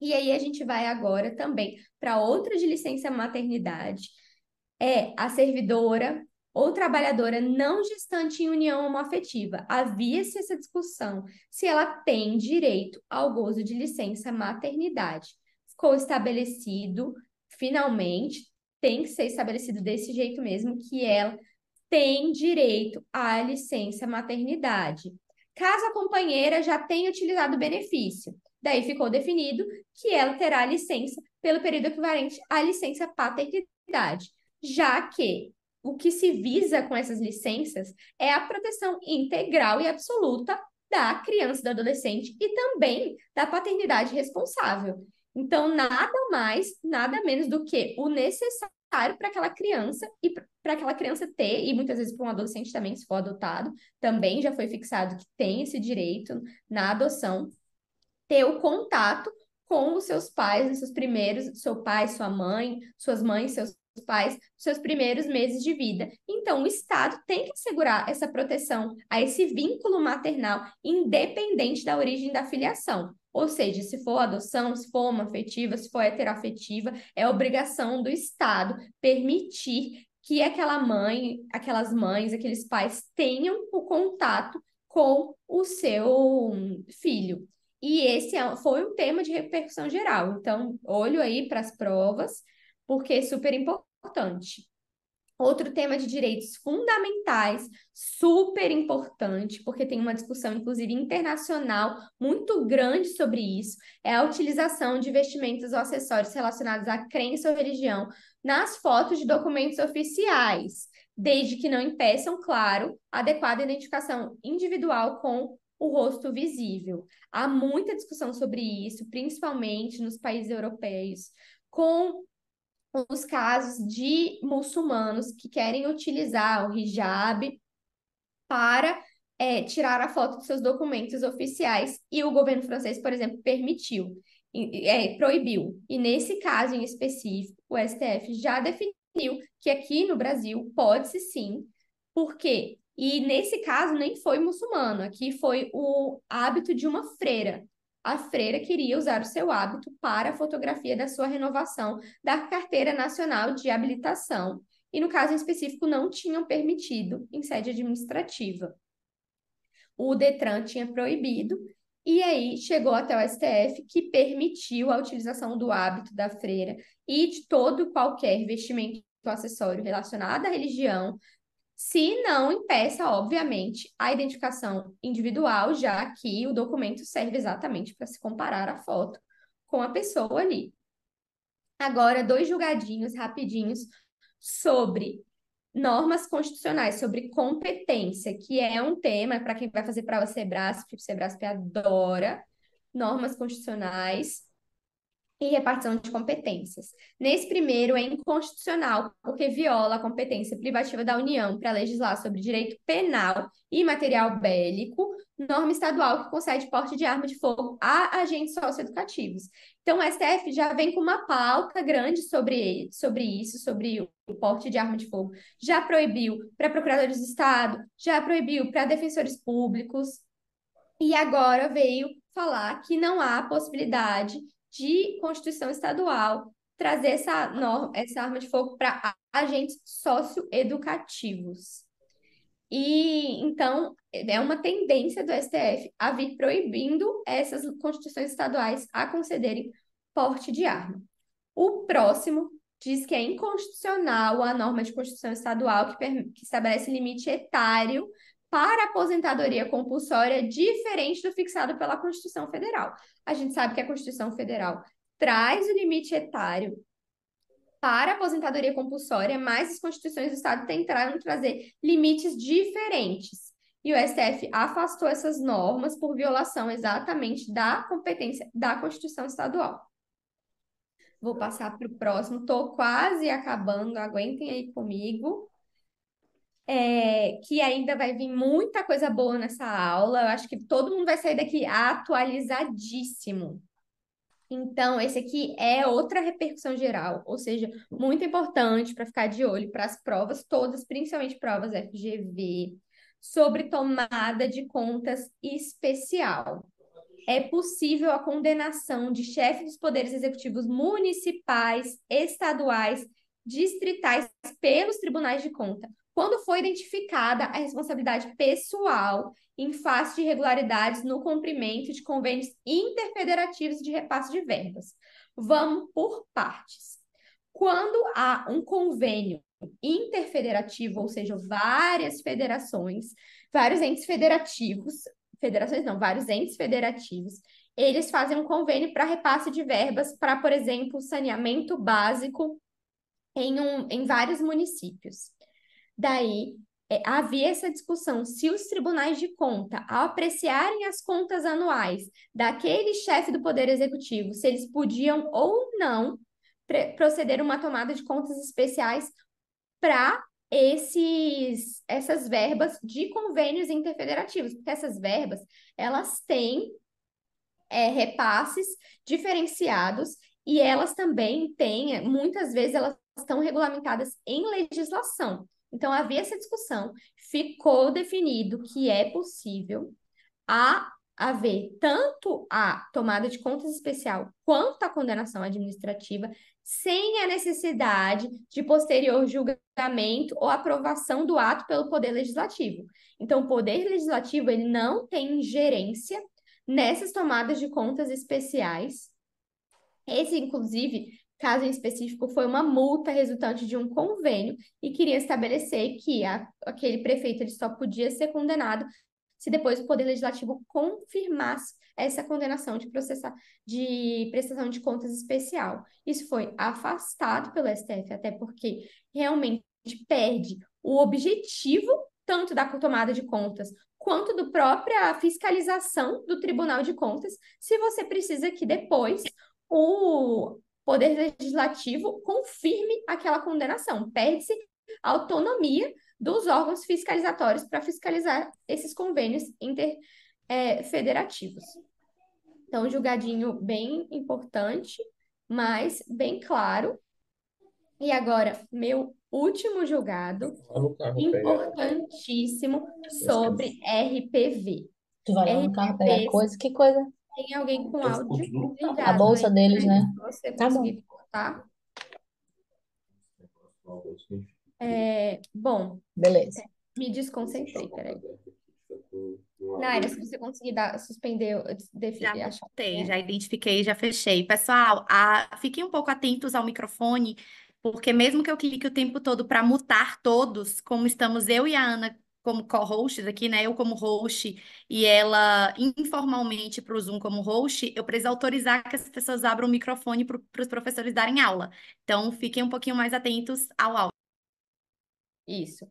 B: E aí a gente vai agora também para outra de licença maternidade, é a servidora ou trabalhadora não gestante em união homoafetiva. Havia-se essa discussão se ela tem direito ao gozo de licença maternidade. Ficou estabelecido, finalmente, tem que ser estabelecido desse jeito mesmo, que ela tem direito à licença maternidade. Caso a companheira já tenha utilizado o benefício, daí ficou definido que ela terá licença pelo período equivalente à licença paternidade, já que o que se visa com essas licenças é a proteção integral e absoluta da criança e do adolescente e também da paternidade responsável. Então, nada mais, nada menos do que o necessário para aquela criança e para aquela criança ter, e muitas vezes para um adolescente também, se for adotado, também já foi fixado que tem esse direito na adoção, ter o contato com os seus pais, os seus primeiros, seu pai, sua mãe, suas mães, seus pais, seus primeiros meses de vida. Então, o Estado tem que assegurar essa proteção a esse vínculo maternal, independente da origem da filiação. Ou seja, se for adoção, se for homoafetiva, se for heteroafetiva, é obrigação do Estado permitir que aquela mãe, aquelas mães, aqueles pais tenham o contato com o seu filho. E esse foi um tema de repercussão geral. Então, olho aí para as provas, porque é super importante. Outro tema de direitos fundamentais, super importante, porque tem uma discussão, inclusive internacional, muito grande sobre isso, é a utilização de vestimentas ou acessórios relacionados à crença ou religião nas fotos de documentos oficiais, desde que não impeçam, claro, a adequada identificação individual com o rosto visível. Há muita discussão sobre isso, principalmente nos países europeus, com os casos de muçulmanos que querem utilizar o hijab para tirar a foto dos seus documentos oficiais e o governo francês, por exemplo, permitiu, proibiu. E nesse caso em específico, o STF já definiu que aqui no Brasil pode-se sim, por quê? E nesse caso nem foi muçulmano, aqui foi o hábito de uma freira. A freira queria usar o seu hábito para a fotografia da sua renovação da Carteira Nacional de Habilitação. E no caso em específico, não tinham permitido em sede administrativa. O Detran tinha proibido, e aí chegou até o STF, que permitiu a utilização do hábito da freira e de todo qualquer vestimento acessório relacionado à religião, se não impeça, obviamente, a identificação individual, já que o documento serve exatamente para se comparar a foto com a pessoa ali. Agora, dois julgadinhos rapidinhos sobre normas constitucionais, sobre competência, que é um tema para quem vai fazer prova Sebrasp, o Sebrasp adora normas constitucionais e repartição de competências. Nesse primeiro é inconstitucional, porque viola a competência privativa da União para legislar sobre direito penal e material bélico, norma estadual que concede porte de arma de fogo a agentes socioeducativos. Então, o STF já vem com uma pauta grande sobre isso, sobre o porte de arma de fogo. Já proibiu para procuradores do Estado, já proibiu para defensores públicos, e agora veio falar que não há possibilidade de Constituição Estadual trazer essa arma de fogo para agentes socioeducativos. E então é uma tendência do STF a vir proibindo essas constituições estaduais a concederem porte de arma. O próximo diz que é inconstitucional a norma de Constituição Estadual que estabelece limite etário para a aposentadoria compulsória diferente do fixado pela Constituição Federal. A gente sabe que a Constituição Federal traz o limite etário para a aposentadoria compulsória, mas as constituições do Estado tentaram trazer limites diferentes. E o STF afastou essas normas por violação exatamente da competência da Constituição Estadual. Vou passar para o próximo, estou quase acabando, aguentem aí comigo. Que ainda vai vir muita coisa boa nessa aula. Eu acho que todo mundo vai sair daqui atualizadíssimo. Então, esse aqui é outra repercussão geral, ou seja, muito importante para ficar de olho para as provas todas, principalmente provas FGV, sobre tomada de contas especial. É possível a condenação de chefes dos poderes executivos municipais, estaduais, distritais pelos tribunais de conta, quando for identificada a responsabilidade pessoal em face de irregularidades no cumprimento de convênios interfederativos de repasse de verbas. Vamos por partes. Quando há um convênio interfederativo, ou seja, várias federações, vários entes federativos, vários entes federativos, eles fazem um convênio para repasse de verbas para, por exemplo, saneamento básico em vários municípios. Daí, havia essa discussão se os tribunais de conta, ao apreciarem as contas anuais daquele chefe do Poder Executivo, se eles podiam ou não proceder uma tomada de contas especiais para essas verbas de convênios interfederativos, porque essas verbas, elas têm repasses diferenciados e elas também têm, muitas vezes, elas estão regulamentadas em legislação. Então, havia essa discussão, ficou definido que é possível haver tanto a tomada de contas especial quanto a condenação administrativa sem a necessidade de posterior julgamento ou aprovação do ato pelo Poder Legislativo. Então, o Poder Legislativo ele não tem ingerência nessas tomadas de contas especiais. Esse, inclusive, caso em específico, foi uma multa resultante de um convênio e queria estabelecer que aquele prefeito ele só podia ser condenado se depois o Poder Legislativo confirmasse essa condenação de prestação de contas especial. Isso foi afastado pelo STF, até porque realmente perde o objetivo tanto da tomada de contas quanto da própria fiscalização do Tribunal de Contas, se você precisa que depois Poder Legislativo confirme aquela condenação. Perde-se a autonomia dos órgãos fiscalizatórios para fiscalizar esses convênios interfederativos. Então, julgadinho bem importante, mas bem claro. E agora, meu último julgado,
C: Lá no carro pegar.
B: importantíssimo, sobre RPV.
D: Tu vai lá no carro pegar
B: RPV,
D: coisa? Que coisa?
B: tem alguém com
C: Eu
B: áudio
C: escuto tudo.
D: A
B: ligado
D: bolsa
B: aí,
D: deles,
B: né?
D: né?
B: Se você
D: Tá bom.
B: conseguir cortar. Bom,
D: Beleza.
B: me desconcentrei, peraí. Naira, se você conseguir suspender,
A: Já
B: achar.
A: mutei, já identifiquei, já fechei. Pessoal, fiquem um pouco atentos ao microfone, porque mesmo que eu clique o tempo todo para mutar todos, como estamos eu e a Ana como co-hosts aqui, né? Eu como host e ela informalmente para o Zoom como host, eu preciso autorizar que as pessoas abram o microfone para os professores darem aula. Então, fiquem um pouquinho mais atentos ao áudio.
B: Isso.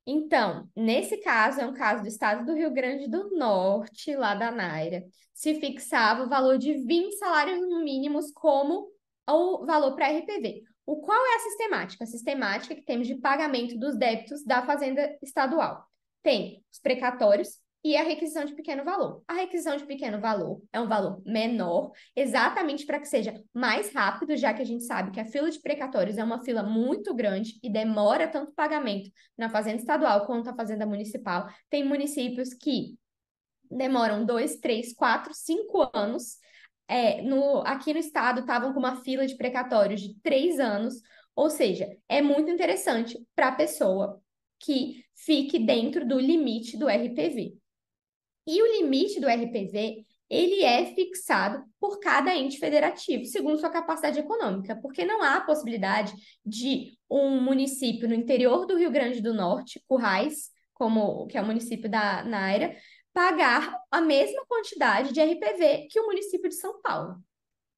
B: Então, nesse caso, é um caso do estado do Rio Grande do Norte, lá da Naira. Se fixava o valor de 20 salários mínimos como o valor para RPV. Qual é a sistemática? A sistemática que temos de pagamento dos débitos da Fazenda Estadual. Tem os precatórios e a requisição de pequeno valor. A requisição de pequeno valor é um valor menor, exatamente para que seja mais rápido, já que a gente sabe que a fila de precatórios é uma fila muito grande e demora tanto o pagamento na Fazenda Estadual quanto na Fazenda Municipal. Tem municípios que demoram 2, 3, 4, 5 anos. Aqui no estado estavam com uma fila de precatórios de 3 anos, ou seja, é muito interessante para a pessoa que fique dentro do limite do RPV. E o limite do RPV, ele é fixado por cada ente federativo, segundo sua capacidade econômica, porque não há possibilidade de um município no interior do Rio Grande do Norte, Currais, que é o município da Naira, pagar a mesma quantidade de RPV que o município de São Paulo.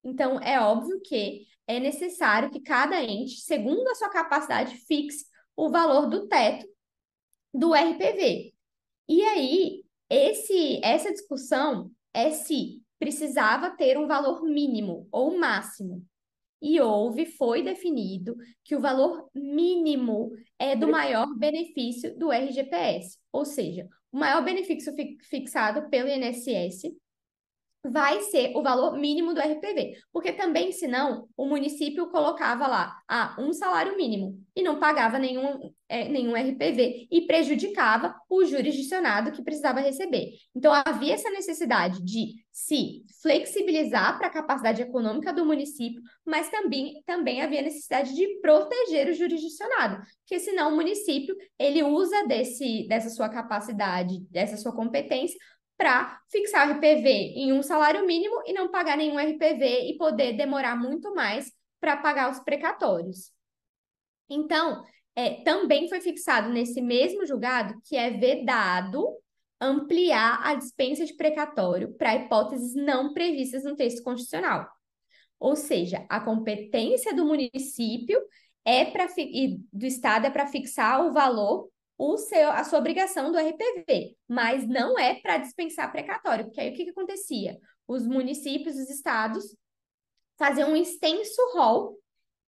B: Então, é óbvio que é necessário que cada ente, segundo a sua capacidade, fixe o valor do teto do RPV. E aí, essa discussão é se precisava ter um valor mínimo ou máximo. E foi definido que o valor mínimo é do maior benefício do RGPS, ou seja, o maior benefício fixado pelo INSS vai ser o valor mínimo do RPV, porque também, senão, o município colocava lá um salário mínimo e não pagava nenhum RPV e prejudicava o jurisdicionado que precisava receber. Então, havia essa necessidade de se flexibilizar para a capacidade econômica do município, mas também havia necessidade de proteger o jurisdicionado, porque senão o município ele usa dessa sua capacidade, dessa sua competência para fixar o RPV em um salário mínimo e não pagar nenhum RPV e poder demorar muito mais para pagar os precatórios. Então, também foi fixado nesse mesmo julgado que é vedado ampliar a dispensa de precatório para hipóteses não previstas no texto constitucional. Ou seja, a competência do município e do Estado é para fixar o valor a sua obrigação do RPV, mas não é para dispensar precatório, porque aí o que acontecia? Os municípios, os estados faziam um extenso rol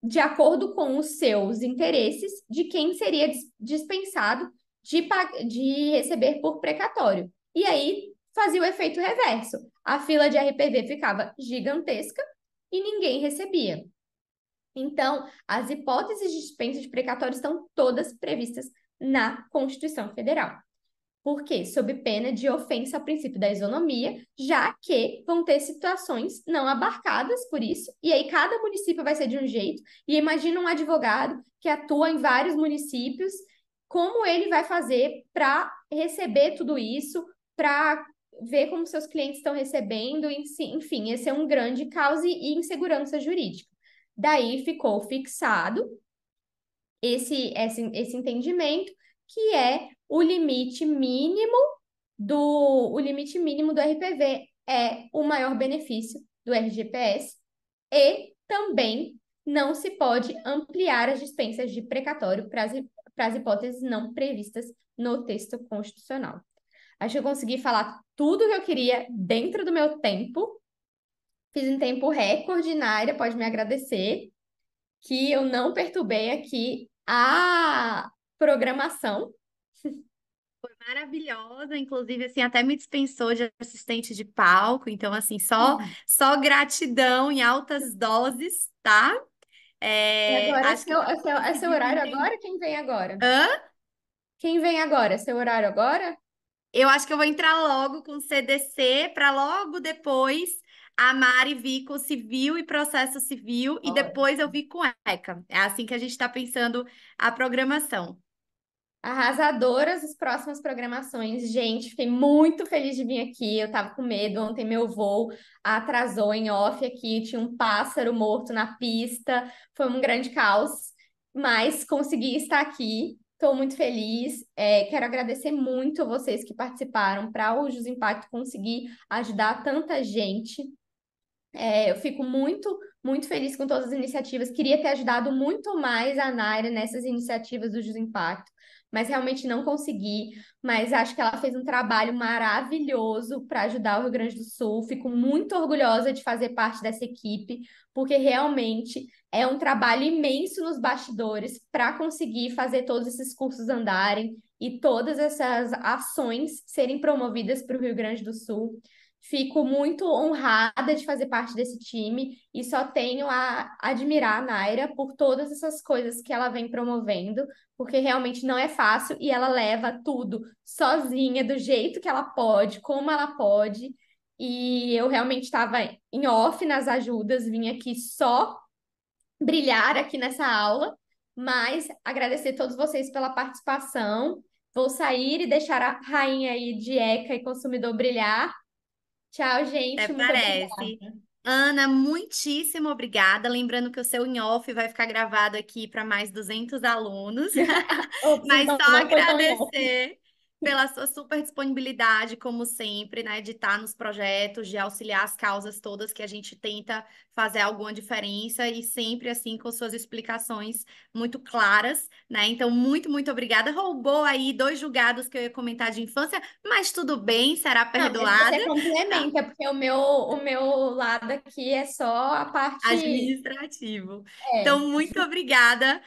B: de acordo com os seus interesses de quem seria dispensado de receber por precatório. E aí fazia o efeito reverso. A fila de RPV ficava gigantesca e ninguém recebia. Então, as hipóteses de dispensa de precatório estão todas previstas na Constituição Federal. Por quê? Sob pena de ofensa ao princípio da isonomia, já que vão ter situações não abarcadas por isso, e aí cada município vai ser de um jeito, e imagina um advogado que atua em vários municípios, como ele vai fazer para receber tudo isso, para ver como seus clientes estão recebendo, enfim, esse é um grande caos e insegurança jurídica. Daí ficou fixado esse entendimento, que é o limite mínimo do RPV é o maior benefício do RGPS e também não se pode ampliar as dispensas de precatório para as hipóteses não previstas no texto constitucional. Acho que eu consegui falar tudo que eu queria dentro do meu tempo. Fiz em tempo recorde, Naira, pode me agradecer, que eu não perturbei aqui a programação.
A: Maravilhosa, inclusive, assim, até me dispensou de assistente de palco, então, assim, só gratidão em altas doses, tá?
B: E agora,
A: Acho que a gente
B: é seu
A: conseguiu
B: horário
A: entender.
B: agora? Quem vem agora?
A: Hã?
B: Quem vem agora? É seu horário agora?
A: Eu acho que eu vou entrar logo com o CDC para logo depois a Mari vir com civil e processo civil e depois eu vir com ECA. É assim que a gente está pensando a programação.
B: Arrasadoras as próximas programações. Gente, fiquei muito feliz de vir aqui. Eu tava com medo. Ontem meu voo atrasou em off aqui. Tinha um pássaro morto na pista. Foi um grande caos, mas consegui estar aqui. Estou muito feliz. Quero agradecer muito a vocês que participaram para o Jus Impacto conseguir ajudar tanta gente. Eu fico muito feliz com todas as iniciativas. Queria ter ajudado muito mais a Naira nessas iniciativas do Jus Impacto, mas realmente não consegui. Mas acho que ela fez um trabalho maravilhoso para ajudar o Rio Grande do Sul. Fico muito orgulhosa de fazer parte dessa equipe, porque realmente é um trabalho imenso nos bastidores para conseguir fazer todos esses cursos andarem e todas essas ações serem promovidas para o Rio Grande do Sul. Fico muito honrada de fazer parte desse time e só tenho a admirar a Naira por todas essas coisas que ela vem promovendo, porque realmente não é fácil e ela leva tudo sozinha, do jeito que ela pode, como ela pode. E eu realmente estava em off nas ajudas, vim aqui só brilhar aqui nessa aula, mas agradecer a todos vocês pela participação. Vou sair e deixar a rainha aí de ECA e consumidor brilhar. Tchau,
A: Até
B: gente. Muito
A: parece.
B: obrigada.
A: Ana, muitíssimo obrigada. Lembrando que o seu em off vai ficar gravado aqui para mais 200 alunos.
B: Ops,
A: Mas
B: então
A: só
B: não foi tão longe.
A: agradecer pela sua super disponibilidade, como sempre, né, de estar nos projetos, de auxiliar as causas todas que a gente tenta fazer alguma diferença e sempre assim com suas explicações muito claras, né? Então, muito obrigada. Roubou aí dois julgados que eu ia comentar de infância, mas tudo bem, será
B: Não, mas
A: perdoada.
B: você complementa, porque o meu lado aqui é só a parte.
A: Administrativo.
B: É,
A: Então, muito obrigada.